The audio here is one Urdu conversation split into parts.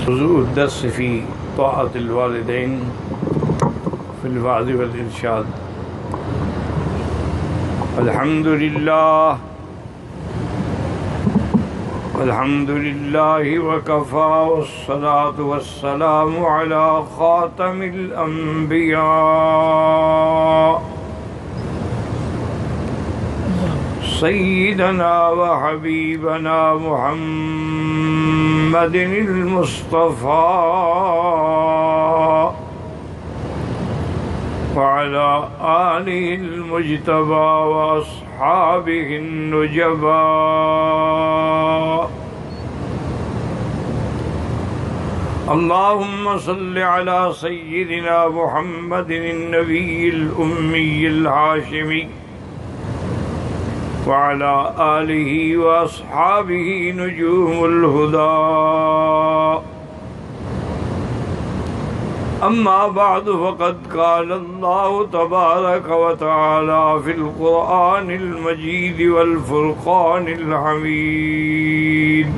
موضوع الدرس في طاعة الوالدين في الوعظ والإرشاد. الحمد لله وكفى، والصلاة والسلام على خاتم الأنبياء سيدنا وحبيبنا محمد المصطفى وعلى آله المجتبى وأصحابه النجبى. اللهم صل على سيدنا محمد النبي الأمي الهاشمي وعلى آله وأصحابه نجوم الهدى. أما بعد، فقد قال الله تبارك وتعالى في القرآن المجيد والفرقان الحميد: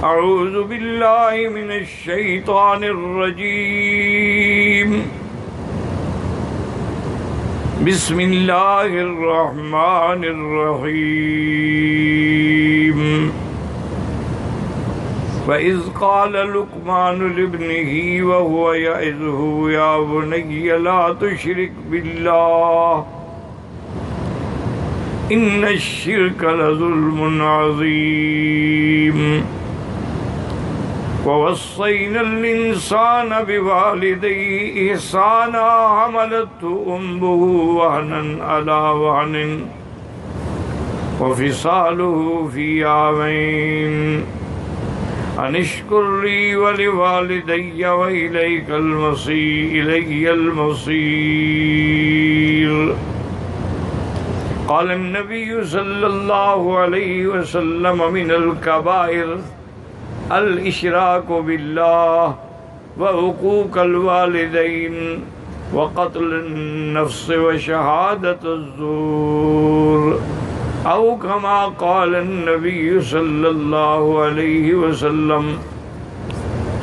أعوذ بالله من الشيطان الرجيم، بسم الله الرحمن الرحيم. وَإِذْ قَالَ لُقْمَانُ لِابْنِهِ وَهُوَ يَعِظُهُ يَا بُنَيَّ لَا تُشْرِكْ بِاللَّهِ إِنَّ الشِّرْكَ لَظُلْمٌ عَظِيمٌ. وَوَصَّيْنَا الْإِنسَانَ بِوَالِدَيْهِ إِحْسَانًا حَمَلَتْهُ أُمُّهُ وَهْنًا عَلَى وَهْنٍ وَفِصَالُهُ فِي عَامَيْنِ أَنِ اشْكُرْ لِي وَلِوَالِدَيَّ وَإِلَيَّ الْمَصِيرُ. قال النبي صلى الله عليه وسلم: من الكبائر الاشراك بالله وعقوق الوالدين وقتل النفس وشهادة الزور، أو كما قال النبي صلى الله عليه وسلم.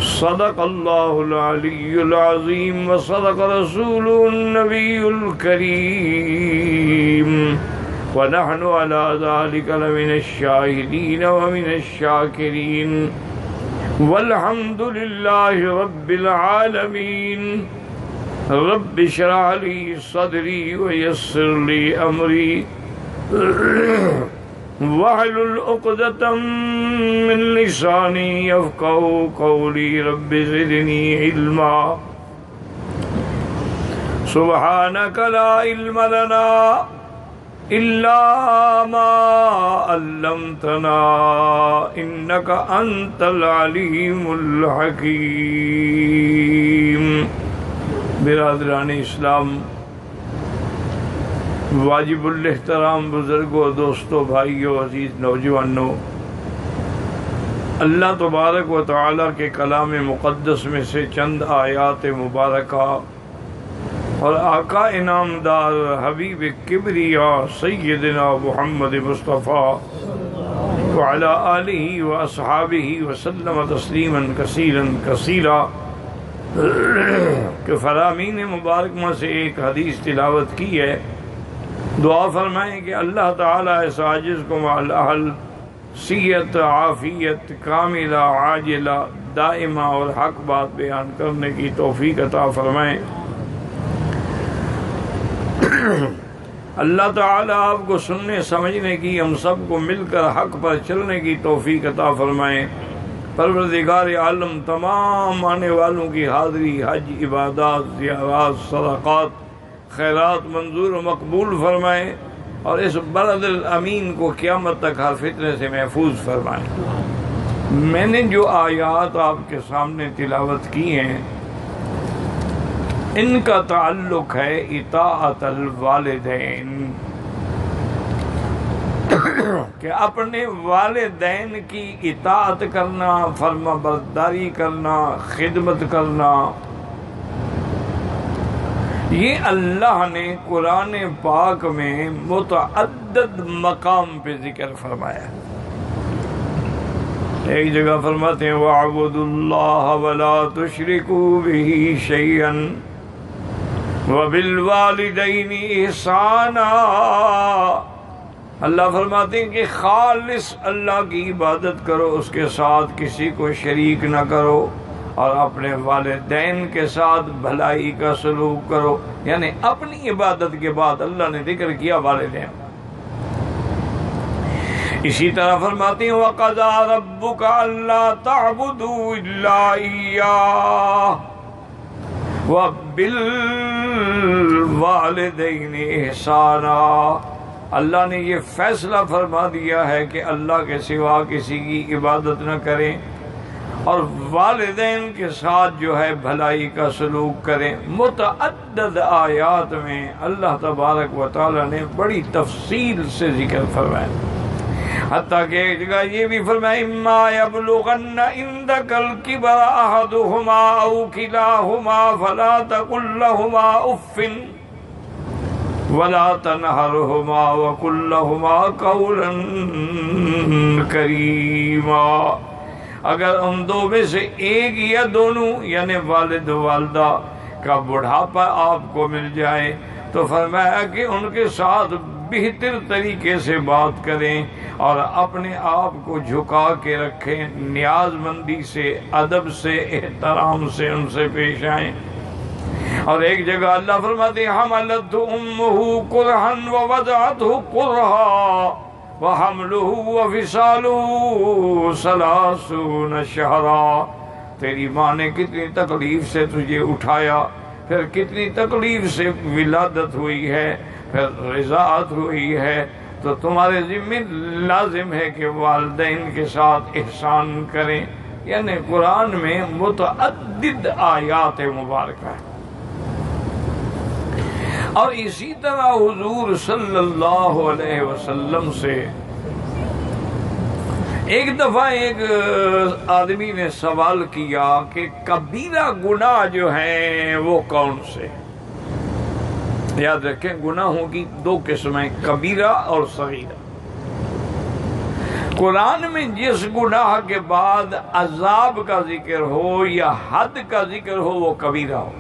صدق الله العلي العظيم وصدق رسوله النبي الكريم، ونحن على ذلك لمن الشاهدين ومن الشاكرين، والحمد لله رب العالمين. رب اشرح لي صدري ويسر لي أمري واحلل عقدة من لساني يفقهوا قولي. رب زدني علما. سبحانك لا علم لنا إلا ما علمتنا إنك أنت العليم الحكيم. برادران اسلام، واجب الاحترام بزرگوں، دوستوں، بھائیوں، عزیز نوجوانوں، اللہ تبارک و تعالیٰ کے کلام مقدس میں سے چند آیات مبارکہ اور آقا انعام دار حبیب کبریا سیدنا محمد مصطفیٰ وعلی آلہ واصحابہ وسلم تسلیما کثیرا کثیرا کہ فرامین مبارک میں سے ایک حدیث تلاوت کی ہے. دعا فرمائیں کہ اللہ تعالیٰ اس عاجز کو مع الاہل صحت، عافیت کاملہ عاجلہ دائمہ اور حق بات بیان کرنے کی توفیق عطا فرمائیں. اللہ تعالیٰ آپ کو سننے سمجھنے کی، ہم سب کو مل کر حق پر چلنے کی توفیق عطا فرمائیں. پروردگار عالم تمام آنے والوں کی حاضری، حج، عبادات، زیارات، صدقات، خیرات منظور و مقبول فرمائیں، اور اس بلد الامین کو قیامت تک ہر فتنے سے محفوظ فرمائیں. میں نے جو آیات آپ کے سامنے تلاوت کی ہیں، ان کا تعلق ہے اطاعت الوالدین، کہ اپنے والدین کی اطاعت کرنا، فرما برداری کرنا، خدمت کرنا. یہ اللہ نے قرآن پاک میں متعدد مقام پہ ذکر فرمایا. ایک جگہ فرماتے ہیں وَاعْبُدُوا اللَّهَ وَلَا تُشْرِكُوا بِهِ شَيْئًا وَبِالْوَالِدَيْنِ إِحْسَانًا۔ اللہ فرماتے ہیں کہ خالص اللہ کی عبادت کرو، اس کے ساتھ کسی کو شریک نہ کرو، اور اپنے والدین کے ساتھ بھلائی کا سلوک کرو۔ یعنی اپنی عبادت کے بعد اللہ نے ذکر کیا والدین۔ اسی طرح فرماتے ہیں وَقَضَىٰ رَبُّكَ أَلَّا تَعْبُدُوا إِلَّا إِيَّاهُ وَبِالْوَالِدَيْنِ إِحْسَانًا۔ اللہ نے یہ فیصلہ فرما دیا ہے کہ اللہ کے سوا کسی کی عبادت نہ کریں، اور والدین کے ساتھ جو ہے بھلائی کا سلوک کریں۔ متعدد آیات میں اللہ تبارک و تعالی نے بڑی تفصیل سے ذکر فرمایا، حتیٰ کہ ایک جگہ یہ بھی فرمایا اِمَّا يَبْلُغَنَّ عِندَكَ الْكِبَرَ أَحَدُهُمَا أَوْ كِلَاهُمَا فَلَا تَقُل لَّهُمَا أُفٍّ وَلَا تَنْهَرْهُمَا وَقُل لَّهُمَا قَوْلًا كَرِيمًا۔ اگر ان دو میں سے ایک یا دونوں یعنی والد و والدہ کا بڑھاپا آپ کو مل جائے تو فرمایا کہ ان کے ساتھ بہتر طریقے سے بات کریں اور اپنے آپ کو جھکا کے رکھیں، نیاز مندی سے، ادب سے، احترام سے ان سے پیش آئیں۔ اور ایک جگہ اللہ فرماتے ہیں حملتہ امہ کرہا ووضعتہ کرہا وحملہ وفصالہ 30 شہرا۔ تیری ماں نے کتنی تکلیف سے تجھے اٹھایا، پھر کتنی تکلیف سے ولادت ہوئی ہے، پھر رضاعت ہوئی ہے، تو تمہارے ذمہ لازم ہے کہ والدین کے ساتھ احسان کریں۔ یعنی قرآن میں متعدد آیات مبارکہ ہیں۔ اور اسی طرح حضور صلی اللہ علیہ وسلم سے ایک دفعہ ایک آدمی نے سوال کیا کہ کبیرہ گناہ جو ہیں وہ کون سے؟ یاد رکھیں گناہوں کی دو قسمیں، کبیرہ اور صغیرہ۔ قرآن میں جس گناہ کے بعد عذاب کا ذکر ہو یا حد کا ذکر ہو وہ کبیرہ ہو،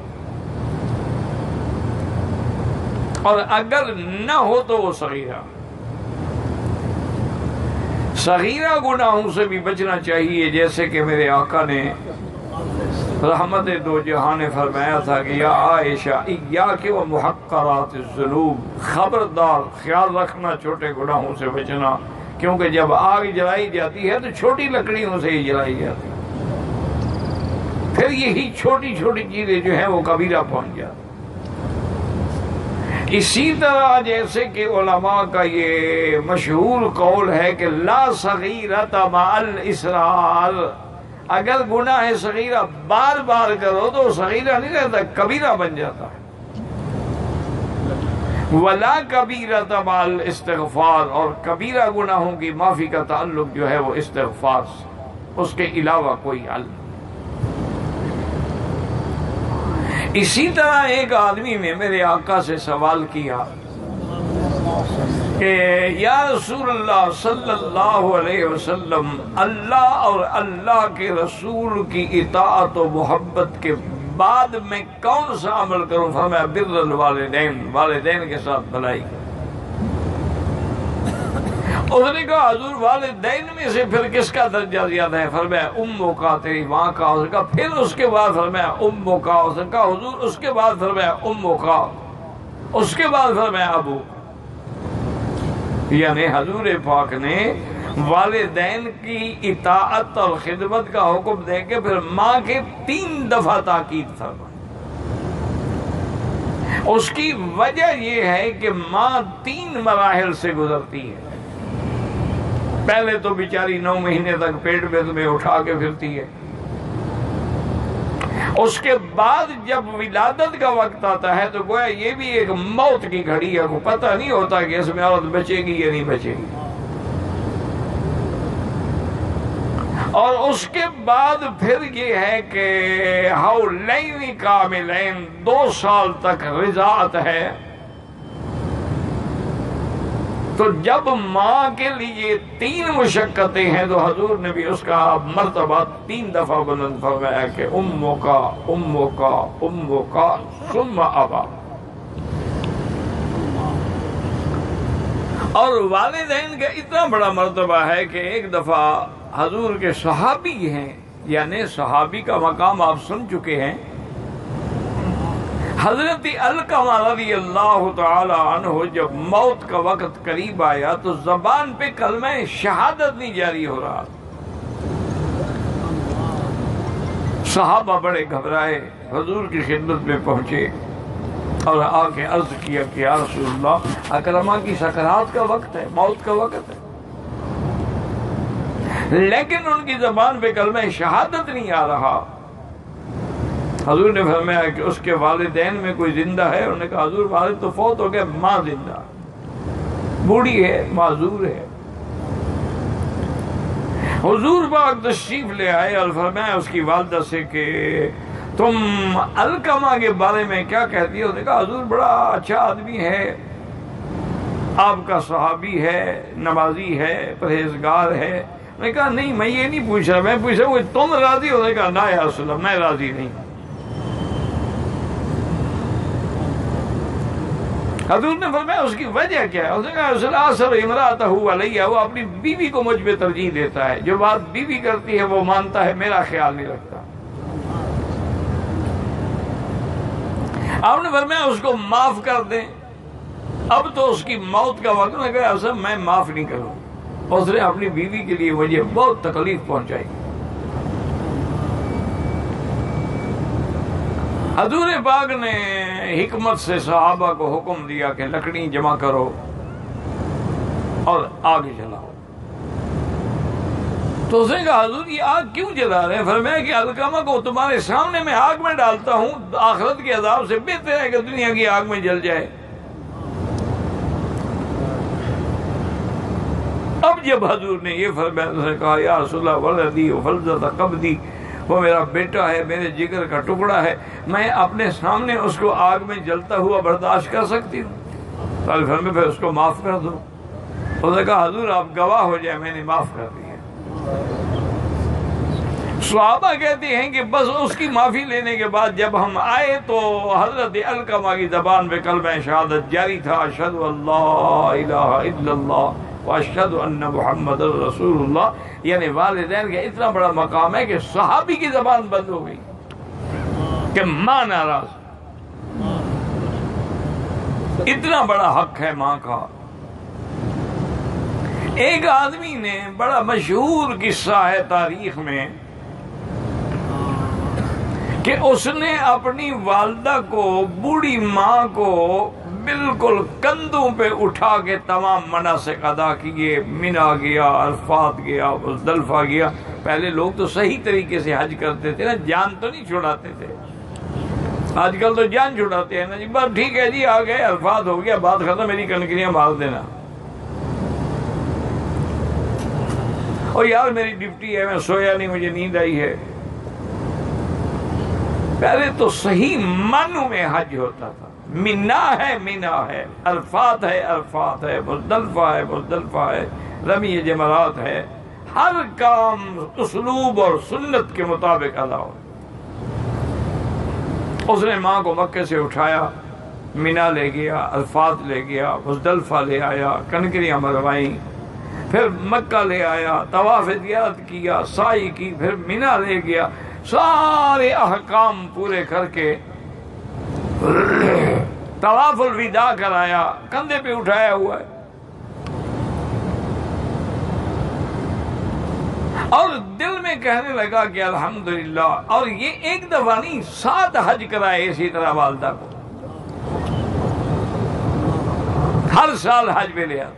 اور اگر نہ ہو تو وہ صغیرہ۔ صغیرہ گناہوں سے بھی بچنا چاہیے، جیسے کہ میرے آقا نے رحمت دو جہاں نے فرمایا تھا کہ یا عائشہ ایاک و محقرات الذنوب، خبردار خیال رکھنا چھوٹے گناہوں سے بچنا، کیونکہ جب آگ جلائی جاتی ہے تو چھوٹی لکڑیوں سے ہی جلائی جاتی ہے، پھر یہی چھوٹی چھوٹی چیزیں جو ہیں وہ کبیرہ پہنچ جاتی۔ اسی طرح جیسے کہ علماء کا یہ مشہور قول ہے کہ لا صغیرۃ مع الاصرار، اگر گناہ صغیرہ بار بار کرو تو صغیرہ نہیں رہتا، کبیرہ بن جاتا ہے۔ ولا کبیرۃ مع الاستغفار، اور کبیرہ گناہوں کی معافی کا تعلق جو ہے وہ استغفار سے، اس کے علاوہ کوئی حل نہیں۔ اسی طرح ایک آدمی نے میرے آقا سے سوال کیا کہ یا رسول اللہ صلی اللہ علیہ وسلم، اللہ اور اللہ کے رسول کی اطاعت و محبت کے بعد میں کون سا عمل کروں؟ فرمایا بر الوالدین، والدین کے ساتھ بھلائی۔ اس نے کہا حضور والدین میں سے پھر کس کا درجہ زیادہ ہے؟ فرمایا امو کا، تیری ماں کا۔ اس نے کہا پھر اس کے بعد؟ فرمایا امو کا۔ اس نے کہا حضور اس کے بعد؟ فرمایا امو کا۔ اس کے بعد فرمایا ابو۔ یعنی حضور پاک نے والدین کی اطاعت اور خدمت کا حکم دے کے پھر ماں کے 3 دفعہ تاکید فرمائی۔ اس کی وجہ یہ ہے کہ ماں 3 مراحل سے گزرتی ہے۔ پہلے تو بیچاری 9 مہینے تک پیٹ میں تمہیں اٹھا کے پھرتی ہے، اس کے بعد جب ولادت کا وقت آتا ہے تو گویا یہ بھی ایک موت کی گھڑی ہے، کو پتہ نہیں ہوتا کہ اس میں عورت بچے گی یا نہیں بچے گی۔ اور اس کے بعد پھر یہ ہے کہ حولین کاملین، 2 سال تک رضاعت ہے، تو جب ماں کے لیے 3 مشقتیں ہیں تو حضور نے بھی اس کا مرتبہ 3 دفعہ بلند فرمایا کہ امک امک امک ثم ابا. اور والدین کا اتنا بڑا مرتبہ ہے کہ ایک دفعہ حضور کے صحابی ہیں، یعنی صحابی کا مقام آپ سن چکے ہیں، حضرت علقمہ رضی اللہ تعالی عنہ جب موت کا وقت قریب آیا تو زبان پہ کلمہ شہادت نہیں جاری ہو رہا. صحابہ بڑے گھبرائے، حضور کی خدمت میں پہنچے اور آ کے عرض کیا کہ یا رسول اللہ، اکرمہ کی سکرات کا وقت ہے، موت کا وقت ہے، لیکن ان کی زبان پہ کلمہ شہادت نہیں آ رہا. حضور نے فرمایا کہ اس کے والدین میں کوئی زندہ ہے؟ انہوں نے کہا حضور والد تو فوت ہو گئے، ماں زندہ، بوڑھی ہے، معذور ہے. حضور پاک تشریف لے آئے اور فرمایا اس کی والدہ سے کہ تم علقمہ کے بارے میں کیا کہتی ہو؟ انہوں نے کہا حضور بڑا اچھا آدمی ہے، آپ کا صحابی ہے، نمازی ہے، پرہیزگار ہے. انہوں نے کہا نہیں میں یہ نہیں پوچھ رہا، میں پوچھ رہا ہوں تم راضی ہو؟ انہوں نے کہا نہ یا رسول اللہ میں راضی نہیں. حضور نے فرمایا اس کی وجہ کیا ہے؟ اس نے کہا رسول اللہ صلی امرأتہ علیہ، وہ اپنی بیوی کو مجھ پہ ترجیح دیتا ہے، جو بات بیوی کرتی ہے وہ مانتا ہے، میرا خیال نہیں رکھتا. آپ نے فرمایا اس کو معاف کر دیں، اب تو اس کی موت کا وقت. نے کہا اصل میں معاف نہیں کروں، اس نے اپنی بیوی کے لیے مجھے بہت تکلیف پہنچائی. حضور پاک نے حکمت سے صحابہ کو حکم دیا کہ لکڑی جمع کرو اور آگ جلاؤ. تو اس نے کہا حضور یہ آگ کیوں جلا رہے ہیں؟ فرمایا کہ علقمہ کو تمہارے سامنے میں آگ میں ڈالتا ہوں، آخرت کے عذاب سے بہتر ہے کہ دنیا کی آگ میں جل جائے. اب جب حضور نے یہ فرمایا تو نے کہا یا رسول اللہ ولدی وفلذۃ قبضی، وہ میرا بیٹا ہے، میرے جگر کا ٹکڑا ہے، میں اپنے سامنے اس کو آگ میں جلتا ہوا برداشت کر سکتی ہوں؟ تو فرمایا پھر اس کو معاف کر دو. اس نے کہا حضور آپ گواہ ہو جائے میں نے معاف کر دیا. صحابہ کہتے ہیں کہ بس اس کی معافی لینے کے بعد جب ہم آئے تو حضرت علقمہ کی زبان پہ کلمہ شہادت جاری تھا، اشہد ان لا الہ الا اللہ واشہد ان محمد رسول اللہ. یعنی والدین کا اتنا بڑا مقام ہے کہ صحابی کی زبان بند ہو گئی کہ ماں ناراض. اتنا بڑا حق ہے ماں کا. ایک آدمی نے بڑا مشہور قصہ ہے تاریخ میں کہ اس نے اپنی والدہ کو، بوڑھی ماں کو بالکل کندھوں پہ اٹھا کے تمام مناسک ادا کیے. مینا گیا، عرفات گیا، مزدلفہ گیا. پہلے لوگ تو صحیح طریقے سے حج کرتے تھے نا، جان تو نہیں چھڑاتے تھے. آج کل تو جان چھڑاتے ہیں نا جی، بس ٹھیک ہے جی آ گئے، عرفات ہو گیا، بات ختم، میری کنکریاں مار دینا. اور یار میری ڈیوٹی ہے، میں سویا نہیں، مجھے نیند آئی ہے. پہلے تو صحیح معنوں میں حج ہوتا تھا. مینا ہے مینا ہے، عرفات ہے عرفات ہے، مزدلفہ ہے مزدلفہ ہے، رمی جمرات ہے. ہر کام اسلوب اور سنت کے مطابق ادا ہو. اس نے ماں کو مکے سے اٹھایا، مینا لے گیا، عرفات لے گیا، مزدلفہ لے آیا، کنکریاں مروائیں، پھر مکہ لے آیا، طواف زیارت کیا، سعی کی، پھر مینا لے گیا. سارے احکام پورے کر کے طواف الوداع کرایا، کندھے پہ اٹھایا ہوا ہے. اور دل میں کہنے لگا کہ الحمدللہ. اور یہ ایک دفعہ نہیں، 7 حج کرائے اسی طرح والدہ کو، ہر سال حج پہ لیا.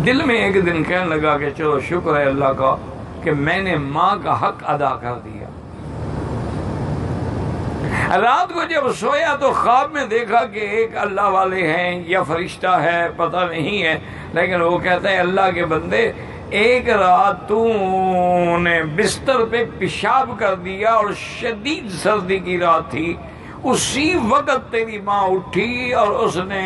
دل میں ایک دن کہنے لگا کہ چلو شکر ہے اللہ کا کہ میں نے ماں کا حق ادا کر دیا. رات کو جب سویا تو خواب میں دیکھا کہ ایک اللہ والے ہیں یا فرشتہ ہے پتہ نہیں ہے، لیکن وہ کہتا ہے اللہ کے بندے ایک رات تو نے بستر پہ پیشاب کر دیا اور شدید سردی کی رات تھی، اسی وقت تیری ماں اٹھی اور اس نے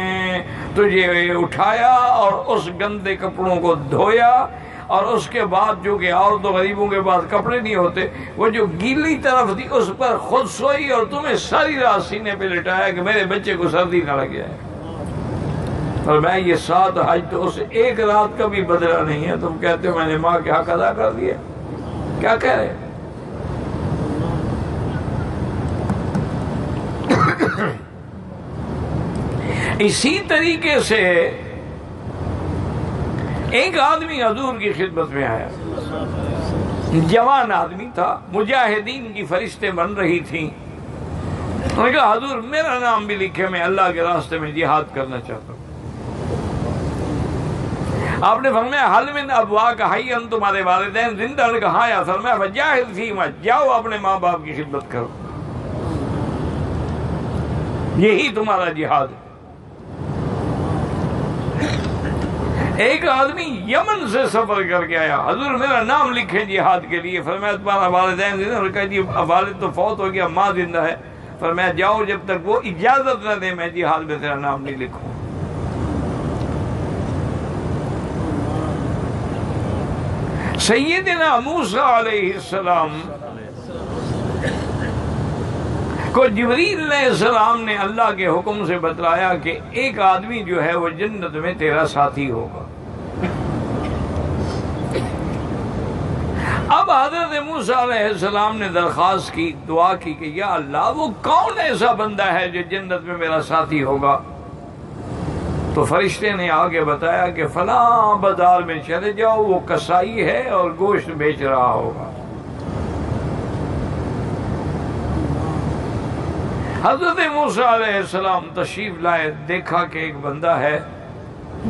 تجھے اٹھایا اور اس گندے کپڑوں کو دھویا، اور اس کے بعد جو کہ عورتوں غریبوں کے پاس کپڑے نہیں ہوتے، وہ جو گیلی طرف تھی اس پر خود سوئی اور تمہیں ساری رات سینے پہ لٹایا کہ میرے بچے کو سردی نہ لگ جائے۔ اور میں یہ 7 حج تو اس ایک رات کا بھی بدلہ نہیں ہے، تم کہتے ہو میں نے ماں کے حق ادا کر دیا، کیا کہہ رہے؟ اسی طریقے سے ایک آدمی حضور کی خدمت میں آیا، جوان آدمی تھا، مجاہدین کی فرشتے بن رہی تھیں، انہوں نے کہا حضور میرا نام بھی لکھے، میں اللہ کے راستے میں جہاد کرنا چاہتا ہوں۔ آپ نے فرمایا حل من ابواک حیا، تمہارے والدین زندہ؟ نے کہا یا فرمایا فجاہد فیہما، جاؤ اپنے ماں باپ کی خدمت کرو، یہی تمہارا جہاد ہے۔ ایک آدمی یمن سے سفر کر کے آیا، حضور میرا نام لکھیں جہاد کے لیے۔ فرمایا تمہارا والدین زندہ؟ انہوں نے کہا جی والد تو فوت ہو گیا، ماں زندہ ہے۔ فرمایا جاؤ جب تک وہ اجازت نہ دے میں جہاد میں تیرا نام نہیں لکھوں۔ سیدنا موسیٰ علیہ السلام کو جبریل علیہ السلام نے اللہ کے حکم سے بتلایا کہ ایک آدمی جو ہے وہ جنت میں تیرا ساتھی ہوگا۔ اب حضرت موسیٰ علیہ السلام نے درخواست کی، دعا کی کہ یا اللہ وہ کون ایسا بندہ ہے جو جنت میں میرا ساتھی ہوگا؟ تو فرشتے نے آگے بتایا کہ فلاں بازار میں چلے جاؤ، وہ کسائی ہے اور گوشت بیچ رہا ہوگا۔ حضرت موسیٰ علیہ السلام تشریف لائے، دیکھا کہ ایک بندہ ہے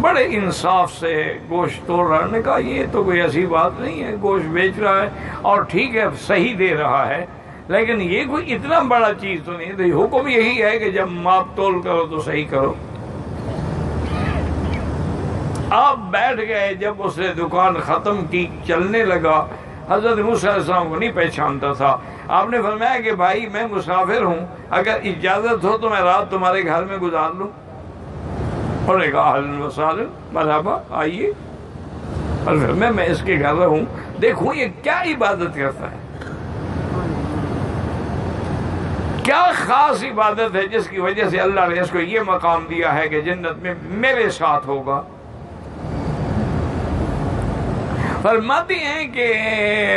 بڑے انصاف سے گوشت توڑ رہا، نے کہا یہ تو کوئی ایسی بات نہیں ہے، گوشت بیچ رہا ہے اور ٹھیک ہے صحیح دے رہا ہے، لیکن یہ کوئی اتنا بڑا چیز تو نہیں ہے، حکم یہی ہے کہ جب ماپ تول کرو تو صحیح کرو۔ آپ بیٹھ گئے، جب اس نے دکان ختم کی چلنے لگا، حضرت موسیٰ علیہ السلام کو نہیں پہچانتا تھا۔ آپ نے فرمایا کہ بھائی میں مسافر ہوں، اگر اجازت ہو تو میں رات تمہارے گھر میں گزار لوں؟ انہوں نے کہا اہلاً وسہلاً، مرحبا آئیے۔ اور میں اس کے گھر رہوں، دیکھوں یہ کیا عبادت کرتا ہے، کیا خاص عبادت ہے جس کی وجہ سے اللہ نے اس کو یہ مقام دیا ہے کہ جنت میں میرے ساتھ ہوگا۔ فرماتے ہیں کہ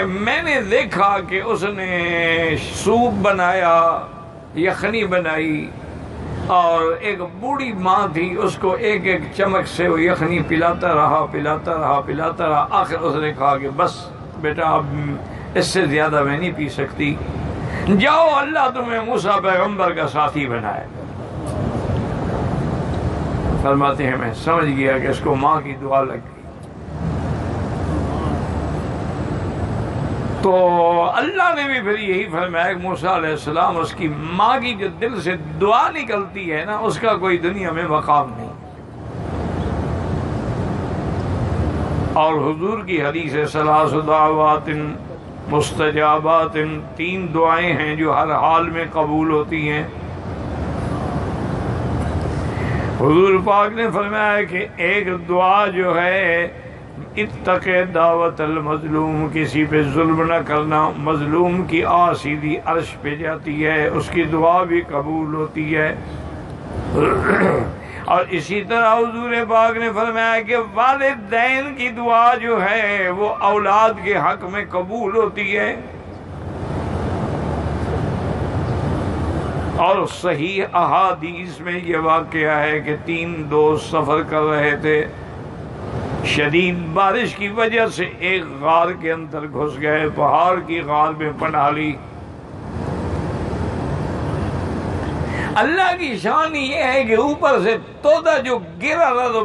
میں نے دیکھا کہ اس نے سوپ بنایا، یخنی بنائی، اور ایک بوڑھی ماں تھی، اس کو ایک ایک چمچ سے وہ یخنی پلاتا رہا۔ آخر اس نے کہا کہ بس بیٹا اب اس سے زیادہ میں نہیں پی سکتی، جاؤ اللہ تمہیں موسیٰ پیغمبر کا ساتھی بنائے۔ فرماتے ہیں میں سمجھ گیا کہ اس کو ماں کی دعا لگ گئی۔ تو اللہ نے بھی پھر یہی فرمایا کہ موسیٰ علیہ السلام، اس کی ماں کی جو دل سے دعا نکلتی ہے نا، اس کا کوئی دنیا میں مقام نہیں۔ اور حضور کی حدیث ہے ثلاث دعوات مستجابات، 3 دعائیں ہیں جو ہر حال میں قبول ہوتی ہیں۔ حضور پاک نے فرمایا کہ ایک دعا جو ہے اتق دعوت المظلوم، کسی پہ ظلم نہ کرنا، مظلوم کی سیدھی عرش پہ جاتی ہے، اس کی دعا بھی قبول ہوتی ہے۔ اور اسی طرح حضور پاک نے فرمایا کہ والدین کی دعا جو ہے وہ اولاد کے حق میں قبول ہوتی ہے۔ اور صحیح احادیث میں یہ واقعہ ہے کہ 3 دوست سفر کر رہے تھے، شدید بارش کی وجہ سے ایک غار کے اندر گھس گئے، پہاڑ کی غار میں پناہ لی۔ اللہ کی شان یہ ہے کہ اوپر سے تودا جو گرا تھا تو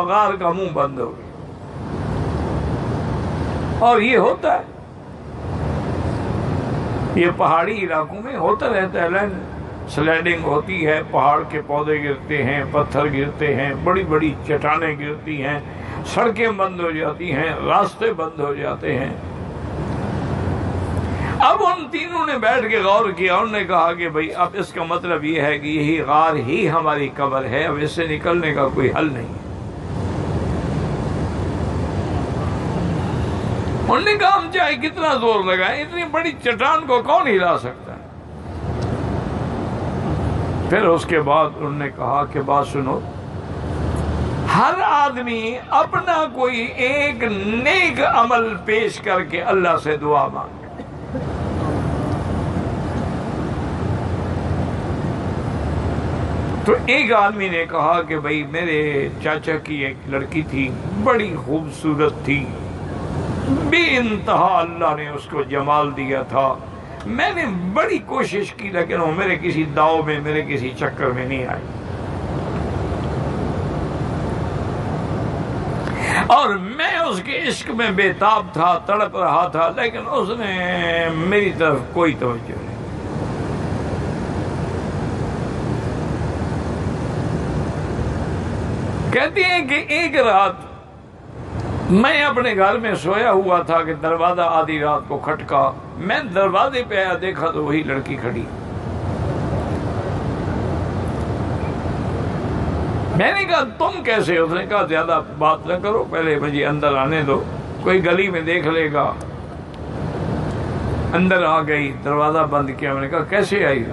غار کا منہ بند ہو گیا۔ اور یہ ہوتا ہے، یہ پہاڑی علاقوں میں ہوتا رہتا ہے، لینڈ سلائڈنگ ہوتی ہے، پہاڑ کے پودے گرتے ہیں، پتھر گرتے ہیں، بڑی بڑی چٹانیں گرتی ہیں، سڑکیں بند ہو جاتی ہیں، راستے بند ہو جاتے ہیں۔ اب ان تینوں نے بیٹھ کے غور کیا، انہوں نے کہا کہ بھئی اب اس کا مطلب یہ ہے کہ یہی غار ہی ہماری قبر ہے، اب اس سے نکلنے کا کوئی حل نہیں ہے۔ انہوں نے کہا ہم چاہے کتنا زور لگائیں، اتنی بڑی چٹان کو کون ہلا سکتا ہے؟ پھر اس کے بعد انہوں نے کہا کہ بات سنو، ہر آدمی اپنا کوئی ایک نیک عمل پیش کر کے اللہ سے دعا مانگے۔ تو ایک آدمی نے کہا کہ بھئی میرے چاچا کی ایک لڑکی تھی، بڑی خوبصورت تھی، بے انتہا اللہ نے اس کو جمال دیا تھا، میں نے بڑی کوشش کی لیکن وہ میرے کسی داؤ میں، میرے کسی چکر میں نہیں آئی، اور میں اس کے عشق میں بے تاب تھا، تڑپ رہا تھا، لیکن اس نے میری طرف کوئی توجہ نہیں۔ کہتے ہیں کہ ایک رات میں اپنے گھر میں سویا ہوا تھا کہ دروازہ آدھی رات کو کھٹکا، میں دروازے پہ آیا، دیکھا تو وہی لڑکی کھڑی۔ میں نے کہا تم کیسے؟ اس نے کہا زیادہ بات نہ کرو، پہلے مجھے اندر آنے دو، کوئی گلی میں دیکھ لے گا۔ اندر آ گئی، دروازہ بند کیا۔ میں نے کہا کیسے آئی؟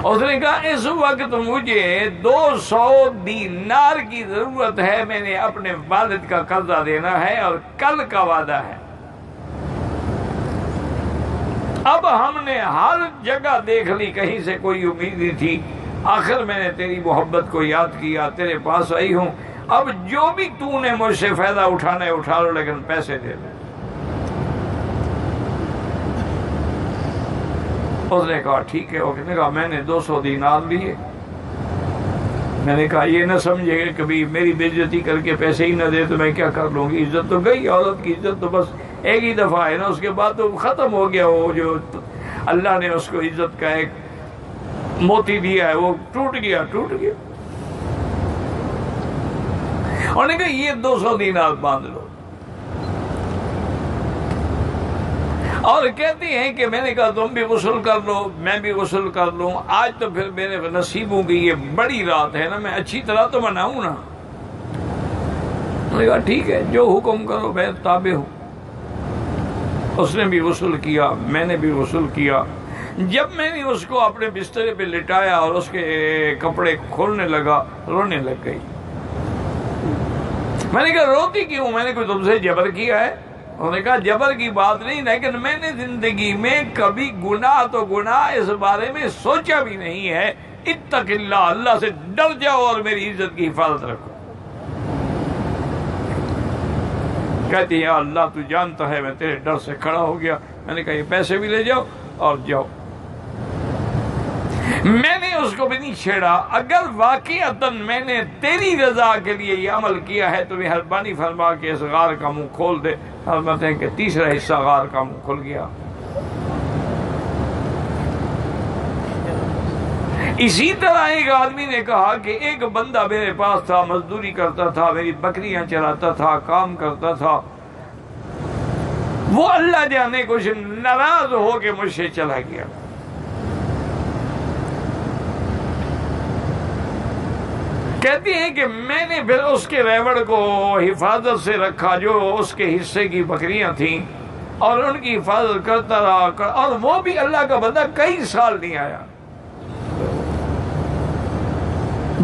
اس نے کہا اس وقت مجھے 200 دینار کی ضرورت ہے، میں نے اپنے والد کا قرضہ دینا ہے اور کل کا وعدہ ہے۔ اب ہم نے ہر جگہ دیکھ لی، کہیں سے کوئی امید نہیں تھی، آخر میں نے تیری محبت کو یاد کیا، تیرے پاس آئی ہوں، اب جو بھی تو نے مجھ سے فائدہ اٹھانا ہے اٹھا لو، لیکن پیسے دے دے۔ اس نے کہا ٹھیک ہے۔ اس نے کہا میں نے 200 دینار لیے۔ میں نے کہا یہ نہ سمجھے کہ کبھی میری بے عزتی کر کے پیسے ہی نہ دے تو میں کیا کر لوں گی، عزت تو گئی، عورت کی عزت تو بس ایک ہی دفعہ ہے نا، اس کے بعد تو ختم ہو گیا، وہ جو اللہ نے اس کو عزت کا ایک موتی دیا ہے وہ ٹوٹ گیا۔ انہوں نے کہا یہ 200 دینار باندھ لو، اور کہتی ہیں کہ میں نے کہا تم بھی غسل کر لو، میں بھی غسل کر لوں، آج تو پھر میرے نصیبوں کی یہ بڑی رات ہے نا، میں اچھی طرح تو مناؤں نا۔ میں نے کہا ٹھیک ہے، جو حکم کرو میں تابع ہوں۔ اس نے بھی غسل کیا، میں نے بھی غسل کیا۔ جب میں نے اس کو اپنے بسترے پہ لٹایا اور اس کے کپڑے کھولنے لگا، رونے لگ گئی۔ میں نے کہا روتی کیوں؟ میں نے کوئی تم سے جبر کیا ہے؟ انہوں نے کہا جبر کی بات نہیں، لیکن میں نے زندگی میں کبھی گناہ تو گناہ اس بارے میں سوچا بھی نہیں ہے۔ اتق اللہ، اللہ سے ڈر جاؤ اور میری عزت کی حفاظت رکھو۔ کہتی ہے اللہ تو جانتا ہے میں تیرے ڈر سے کھڑا ہو گیا۔ میں نے کہا یہ پیسے بھی لے جاؤ اور جاؤ۔ میں نے اس کو بھی نہیں چھیڑا۔ اگر واقعتاً میں نے تیری رضا کے لیے یہ عمل کیا ہے تو مہربانی فرما کے اس غار کا منہ کھول دے۔ فرماتے ہیں کہ تیسرا حصہ غار کا منہ کھل گیا۔ اسی طرح ایک آدمی نے کہا کہ ایک بندہ میرے پاس تھا، مزدوری کرتا تھا، میری بکریاں چراتا تھا، کام کرتا تھا، وہ اللہ جانے کچھ ناراض ہو کے مجھ سے چلا گیا۔ کہتی ہیں کہ میں نے پھر اس کے ریوڑ کو حفاظت سے رکھا، جو اس کے حصے کی بکریاں تھیں، اور ان کی حفاظت کرتا رہا، اور وہ بھی اللہ کا بندہ کئی سال نہیں آیا۔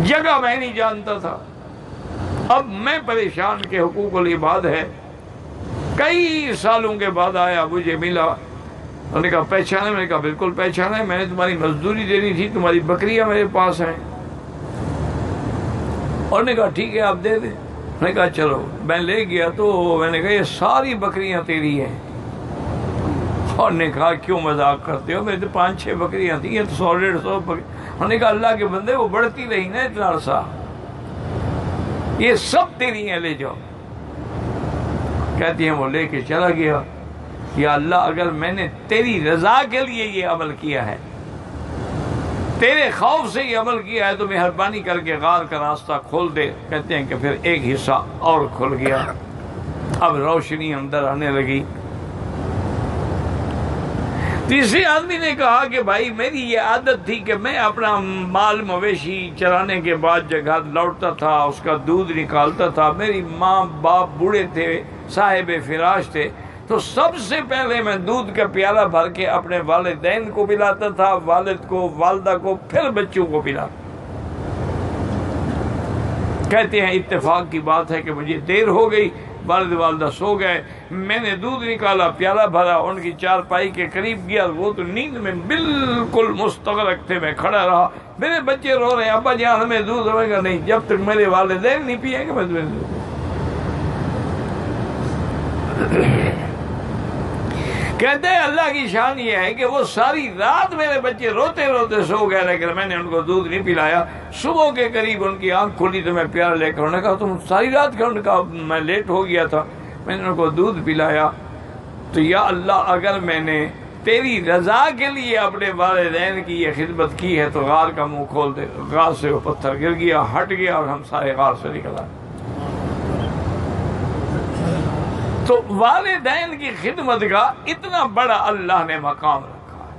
جگہ میں نہیں جانتا تھا۔ اب میں پریشان کہ حقوق العباد ہے، کئی سالوں کے بعد آیا، مجھے ملا۔ انہوں نے کہا پہچانا؟ میں نے کہا بالکل پہچانا ہے، میں نے تمہاری مزدوری دینی تھی، تمہاری بکریاں میرے پاس ہیں۔ اور نے کہا ٹھیک ہے آپ دے دیں۔ میں نے کہا چلو۔ میں لے گیا تو میں نے کہا یہ ساری بکریاں تیری ہیں۔ اور نے کہا کیوں مذاق کرتے ہو، میرے تو 5-6 بکریاں تھیں، یہ تو 100-150 بکریاں۔ انہوں نے کہا اللہ کے بندے وہ بڑھتی رہی نا اتنا عرصہ، یہ سب تیری ہیں، لے جاؤ۔ کہتی ہیں وہ لے کے چلا گیا۔ یا اللہ اگر میں نے تیری رضا کے لیے یہ عمل کیا ہے، تیرے خوف سے یہ عمل کیا ہے، تو مہربانی کر کے غار کا راستہ کھول دے۔ کہتے ہیں کہ پھر ایک حصہ اور کھل گیا، اب روشنی اندر آنے لگی۔ تیسرے آدمی نے کہا کہ بھائی میری یہ عادت تھی کہ میں اپنا مال مویشی چرانے کے بعد جب گھر لوٹتا تھا اس کا دودھ نکالتا تھا، میری ماں باپ بوڑھے تھے، صاحب فراش تھے، تو سب سے پہلے میں دودھ کا پیالہ بھر کے اپنے والدین کو پلاتا تھا، والد کو، والدہ کو، پھر بچوں کو پلاتا۔ کہتے ہیں اتفاق کی بات ہے کہ مجھے دیر ہو گئی، والد والدہ سو گئے، میں نے دودھ نکالا، پیالہ بھرا، ان کی چارپائی کے قریب گیا، وہ تو نیند میں بالکل مستغرق تھے، میں کھڑا رہا، میرے بچے رو رہے ہیں، ابا جان ہمیں دودھ ہوئے گا، نہیں جب تک میرے والدین نہیں پیئیں گے میں تمہیں دودھ۔ کہتے ہیں اللہ کی شان یہ ہے کہ وہ ساری رات میرے بچے روتے روتے سو گئے، لیکن میں نے ان کو دودھ نہیں پلایا۔ صبح کے قریب ان کی آنکھ کھلی تو میں پیالہ لے کر، انہوں نے کہا تم ساری رات کیوں؟ کہا میں لیٹ ہو گیا تھا، میں نے ان کو دودھ پلایا۔ تو یا اللہ اگر میں نے تیری رضا کے لیے اپنے والدین کی یہ خدمت کی ہے تو غار کا منہ کھول دے۔ غار سے وہ پتھر گر گیا، ہٹ گیا اور ہم سارے غار سے نکل آئے۔ تو والدین کی خدمت کا اتنا بڑا اللہ نے مقام رکھا ہے۔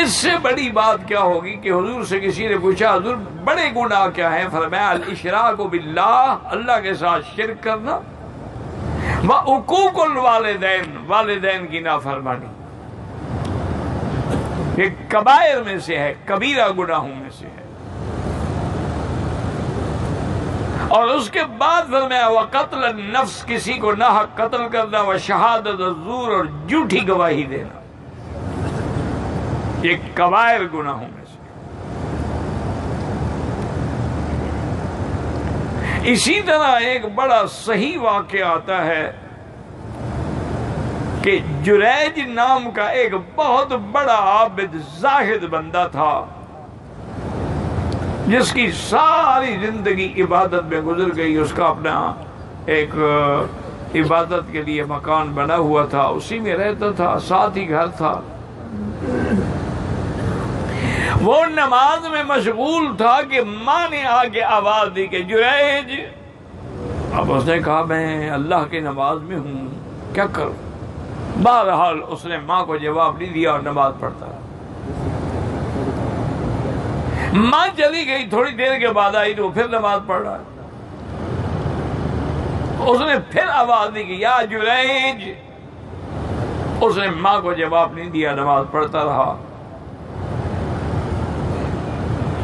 اس سے بڑی بات کیا ہوگی کہ حضور سے کسی نے پوچھا حضور بڑے گناہ کیا ہیں؟ فرمایا الاشراک باللہ، اللہ کے ساتھ شرک کرنا، وعقوق الوالدین، والدین کی نافرمانی، یہ کبائر میں سے ہے، کبیرہ گناہوں میں سے ہے۔ اور اس کے بعد فرمایا وقتل النفس، کسی کو ناحق قتل کرنا، وشہادت الزور، اور جھوٹی گواہی دینا، یہ کبائر گناہوں میں سے۔ اسی طرح ایک بڑا صحیح واقعہ آتا ہے کہ جریج نام کا ایک بہت بڑا عابد زاہد بندہ تھا، جس کی ساری زندگی عبادت میں گزر گئی۔ اس کا اپنا ایک عبادت کے لیے مکان بنا ہوا تھا، اسی میں رہتا تھا، ساتھ ہی گھر تھا۔ وہ نماز میں مشغول تھا کہ ماں نے آگے آواز دی کہ جریج۔ اب اس نے کہا میں اللہ کی نماز میں ہوں، کیا کروں؟ بہرحال اس نے ماں کو جواب نہیں دیا اور نماز پڑھتا رہا۔ ماں چلی گئی، تھوڑی دیر کے بعد آئی تو وہ پھر نماز پڑھ رہا ہے۔ اس نے پھر آواز دی کہ یا جریج۔ اس نے ماں کو جواب نہیں دیا، نماز پڑھتا رہا۔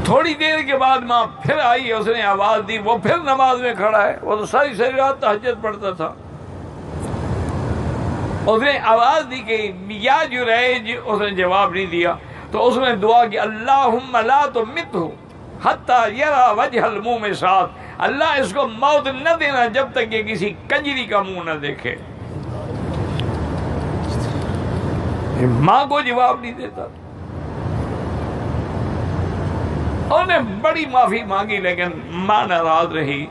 تھوڑی دیر کے بعد ماں پھر آئی، اس نے آواز دی، وہ پھر نماز میں کھڑا ہے، وہ تو ساری رات تہجد پڑھتا تھا۔ اس نے آواز دی کہ یا جریج، اس نے جواب نہیں دیا۔ تو اس نے دعا کی اللہم لا تمتہ حتی یرا وجہ المومسات، اللہ اس کو موت نہ دینا جب تک یہ کسی کنجری کا منہ نہ دیکھے۔ ماں کو جواب نہیں دیتا۔ انہوں نے بڑی معافی مانگی لیکن ماں ناراض رہی۔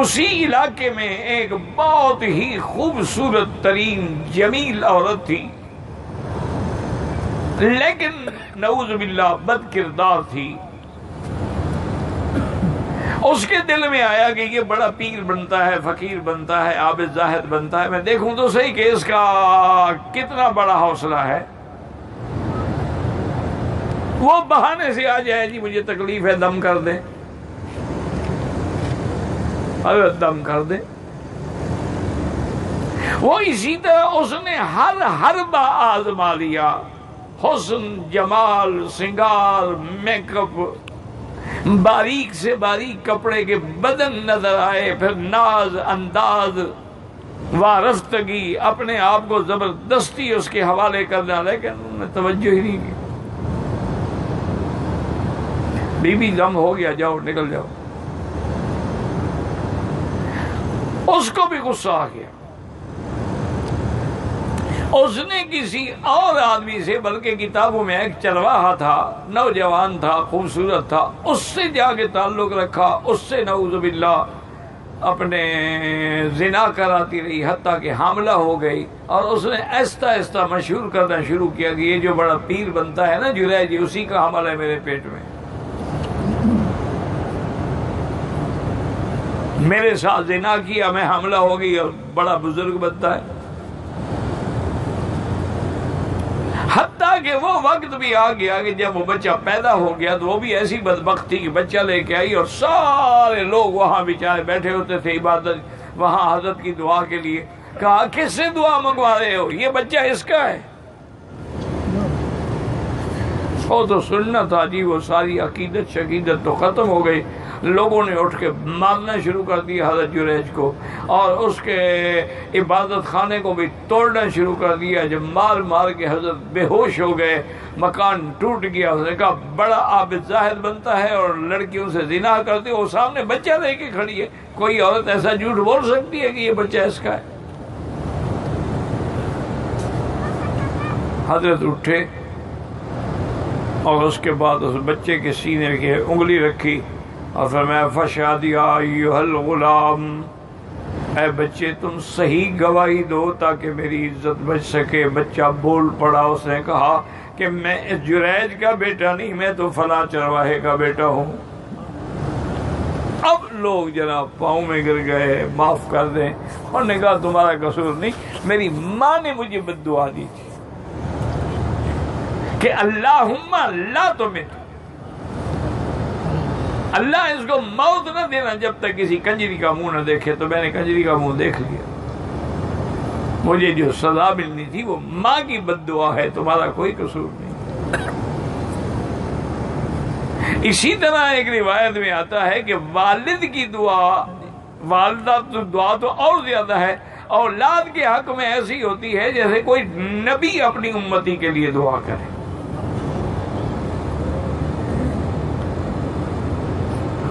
اسی علاقے میں ایک بہت ہی خوبصورت ترین جمیل عورت تھی، لیکن نعوذ باللہ بد کردار تھی۔ اس کے دل میں آیا کہ یہ بڑا پیر بنتا ہے، فقیر بنتا ہے، عابد زاہد بنتا ہے، میں دیکھوں تو صحیح کہ اس کا کتنا بڑا حوصلہ ہے۔ وہ بہانے سے آ جائے جی مجھے تکلیف ہے، دم کر دیں، ارے دم کر دیں۔ وہ اسی طرح اس نے ہر حربہ آزما لیا، حسن، جمال، سنگار، میک اپ، باریک سے باریک کپڑے کے بدن نظر آئے، پھر ناز، انداز، وارفتگی، اپنے آپ کو زبردستی اس کے حوالے کرنا، لیکن انہوں نے توجہ ہی نہیں کی۔ بی بی دم ہو گیا، جاؤ نکل جاؤ۔ اس کو بھی غصہ آ گیا۔ اس نے کسی اور آدمی سے، بلکہ کتابوں میں ایک چرواہا تھا، نوجوان تھا، خوبصورت تھا، اس سے جا کے تعلق رکھا، اس سے نعوذ باللہ اپنے زنا کراتی رہی، حتیٰ کہ حاملہ ہو گئی۔ اور اس نے آہستہ آہستہ مشہور کرنا شروع کیا کہ یہ جو بڑا پیر بنتا ہے نا جریج، اسی کا حمل ہے میرے پیٹ میں۔ میرے ساتھ زنا کیا، میں حاملہ ہو گئی اور بڑا بزرگ بنتا ہے. حتیٰ کہ وہ وقت بھی آ گیا کہ جب وہ بچہ پیدا ہو گیا تو وہ بھی ایسی بدبخت تھی کہ بچہ لے کے آئی اور سارے لوگ وہاں بیچارے بیٹھے ہوتے تھے عبادت وہاں حضرت کی دعا کے لیے. کہا کس سے دعا منگوا رہے ہو؟ یہ بچہ اس کا ہے. وہ تو سننا تھا جی، وہ ساری عقیدت شقیدت تو ختم ہو گئی. لوگوں نے اٹھ کے مارنا شروع کر دیا حضرت جریج کو، اور اس کے عبادت خانے کو بھی توڑنا شروع کر دیا. جب مار مار کے حضرت بے ہوش ہو گئے، مکان ٹوٹ گیا. اس نے کہا بڑا عابد زاہد بنتا ہے اور لڑکیوں سے زنا کرتے ہو، سامنے بچہ لے کے کھڑی ہے. کوئی عورت ایسا جھوٹ بول سکتی ہے کہ یہ بچہ اس کا ہے؟ حضرت اٹھے اور اس کے بعد اس بچے کے سینے کی انگلی رکھی اور فرمایا فشادیا ایھا الغلام، اے بچے تم صحیح گواہی دو تاکہ میری عزت بچ سکے. بچہ بول پڑا. اس نے کہا کہ میں جریج کا بیٹا نہیں، میں تو فلاں چرواہے کا بیٹا ہوں. اب لوگ جناب پاؤں میں گر گئے، معاف کر دیں. انہوں نے کہا تمہارا قصور نہیں، میری ماں نے مجھے بد دعا دی تھی کہ اللہم لا تمت، اللہ اس کو موت نہ دینا جب تک کسی کنجری کا منہ نہ دیکھے. تو میں نے کنجری کا منہ دیکھ لیا. مجھے جو سزا ملنی تھی وہ ماں کی بد دعا ہے، تمہارا کوئی قصور نہیں. اسی طرح ایک روایت میں آتا ہے کہ والد کی دعا، والدہ تو دعا تو اور زیادہ ہے، اولاد کے حق میں ایسی ہوتی ہے جیسے کوئی نبی اپنی امتی کے لیے دعا کرے.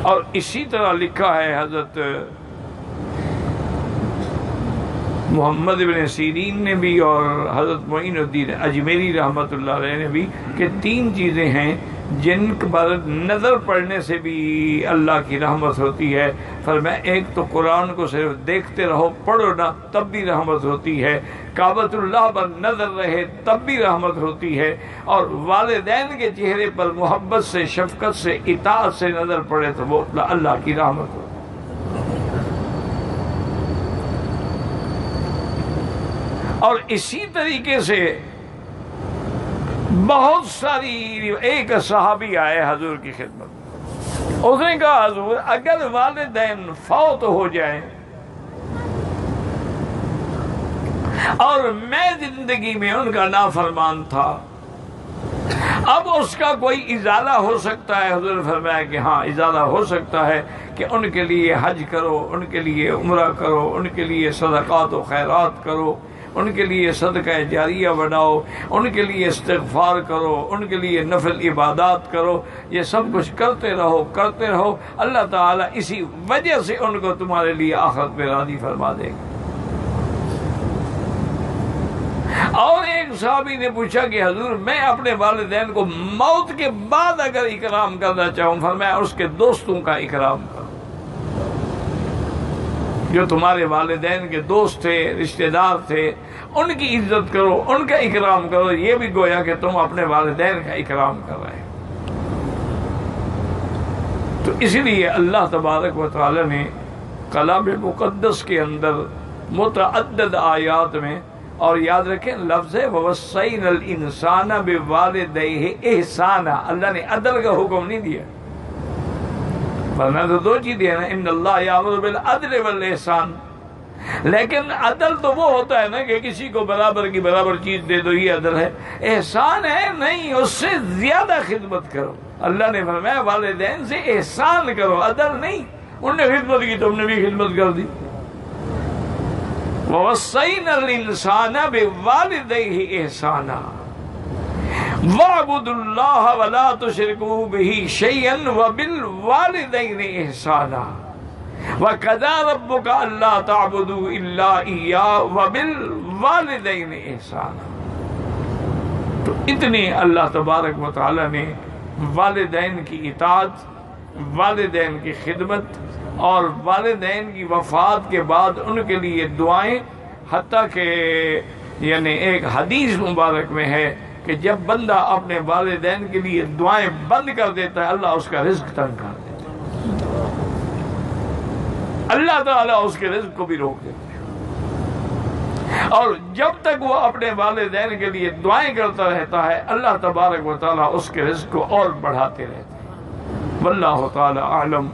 اور اسی طرح لکھا ہے حضرت محمد بن سیرین نے بھی اور حضرت معین الدین اجمیری رحمۃ اللہ علیہ نے بھی کہ 3 چیزیں ہیں جن پر نظر پڑنے سے بھی اللہ کی رحمت ہوتی ہے. فرمایا ایک تو قرآن کو صرف دیکھتے رہو، پڑھو نہ، تب بھی رحمت ہوتی ہے. کعبۃ اللہ پر نظر رہے تب بھی رحمت ہوتی ہے. اور والدین کے چہرے پر محبت سے، شفقت سے، اطاعت سے نظر پڑے تو وہ اللہ کی رحمت ہوتی ہے. اور اسی طریقے سے بہت ساری، ایک صحابی آئے حضور کی خدمت. اس نے کہا حضور اگر والدین فوت ہو جائیں اور میں زندگی میں ان کا نافرمان تھا، اب اس کا کوئی ازالہ ہو سکتا ہے؟ حضور فرمایا کہ ہاں ازالہ ہو سکتا ہے، کہ ان کے لیے حج کرو، ان کے لیے عمرہ کرو، ان کے لیے صدقات و خیرات کرو، ان کے لیے صدقہ جاریہ بناؤ، ان کے لیے استغفار کرو، ان کے لیے نفل عبادات کرو. یہ سب کچھ کرتے رہو کرتے رہو، اللہ تعالیٰ اسی وجہ سے ان کو تمہارے لیے آخرت میں راضی فرما دے گا. اور ایک صحابی نے پوچھا کہ حضور میں اپنے والدین کو موت کے بعد اگر اکرام کرنا چاہوں، فرمایا اس کے دوستوں کا اکرام کرو. جو تمہارے والدین کے دوست تھے، رشتہ دار تھے، ان کی عزت کرو، ان کا اکرام کرو. یہ بھی گویا کہ تم اپنے والدین کا اکرام کر رہے ہیں. تو اس لیے اللہ تبارک و تعالی نے کلام مقدس کے اندر متعدد آیات میں، اور یاد رکھیں لفظ ہے وَوَصَّيْنَا الْإِنسَانَ بِوَالِدَيْهِ إِحْسَانًا، اللہ نے عدل کا حکم نہیں دیا. ورنہ تو 2 چیزیں ہیں نا، ان اللہ یامر بالعدل والاحسان. لیکن عدل تو وہ ہوتا ہے نا کہ کسی کو برابر کی برابر چیز دے دو، یہ عدل ہے. احسان ہے نہیں، اس سے زیادہ خدمت کرو. اللہ نے فرمایا والدین سے احسان کرو، عدل نہیں. انہوں نے خدمت کی، تم نے بھی خدمت کر دی. وَوَصَّيْنَا الْإِنسَانَ بِوَالِدَيْهِ إِحْسَانًا وَاعْبُدُوا اللَّهَ وَلَا تُشْرِكُوا بِهِ شَيْئًا وَبِالْوَالِدَيْنِ إِحْسَانًا وَقَضَىٰ رَبُّكَ أَلَّا تَعْبُدُوا إِلَّا إِيَّاهُ وَبِالْوَالِدَيْنِ إِحْسَانًا. تو اتنی اللہ تبارک و تعالی نے والدین کی اطاعت، والدین کی خدمت اور والدین کی وفات کے بعد ان کے لیے دعائیں، حتیٰ کہ یعنی ایک حدیث مبارک میں ہے کہ جب بندہ اپنے والدین کے لیے دعائیں بند کر دیتا ہے اللہ اس کا رزق تنگ کر دیتا ہے. اللہ اللہ تعالیٰ اس کے رزق کو بھی روک دیتے ہیں، اور جب تک وہ اپنے والدین کے لیے دعائیں کرتا رہتا ہے اللہ تبارک و تعالیٰ اس کے رزق کو اور بڑھاتے رہتے ہیں۔ واللہ تعالیٰ اعلم۔